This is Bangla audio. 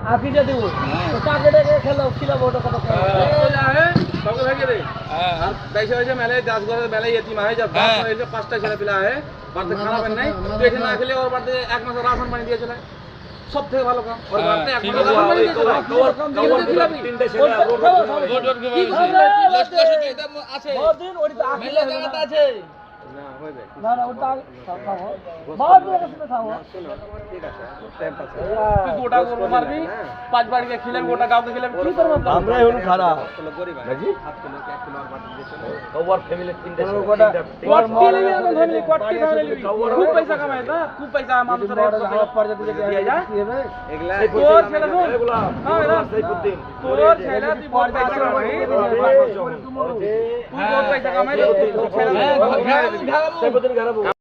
आखी जा देबो तो टाके खेलो खिलाबो ওটা কত ওলা হে সঙ্গে ভাগে রে আর দেশে হইছে মেলে 10 ঘরে মেলে ইতিম হয় যা বাস হইছে 5টা ছেলে পিলা আছে বাড়তে খানা পান নাই তো এখানে না খেলে ওর বাড়তে এক মাস রাশন পানি দিয়ে চলে সব থেকে ভালো কাম ওর বাড়তে এক মাস রাশন পানি দিয়ে চলে কবর দিলাবি তিনটে ছেলে রোড আছে বহুত দিন ওই মেলে জায়গাটা আছে না হইবে না না ওটা খাও বহুত দিন কাছে খাও শুনো ঠিক আছে টাইম পাস তুই গোটা গরু মারবি পাঁচ বাড়িকে খিলাম গোটা গাওকে খিলাম কি করব আমরা এখন খারাপ চলো গরিব নাকি 7 কিলো 1 কিলো আর বাড়তে দিয়ে চলে ওভার ফ্যামিলি তিনটে গোটা কোটি লিবি না ফ্যামিলি কোটি ফ্যামিলি লিবি খুব পয়সা কামায় না খুব পয়সা মানুষের পর যদি দিয়ে যায় এগুলা তোর ছেলে তো এগুলা হ্যাঁ এরা সাইফুদ্দিন তোর ছেলে তুই বড় পয়সা কামাই তুই বড় পয়সা কামাই তোর ছেলে সাইফুদ্দিন খারাপ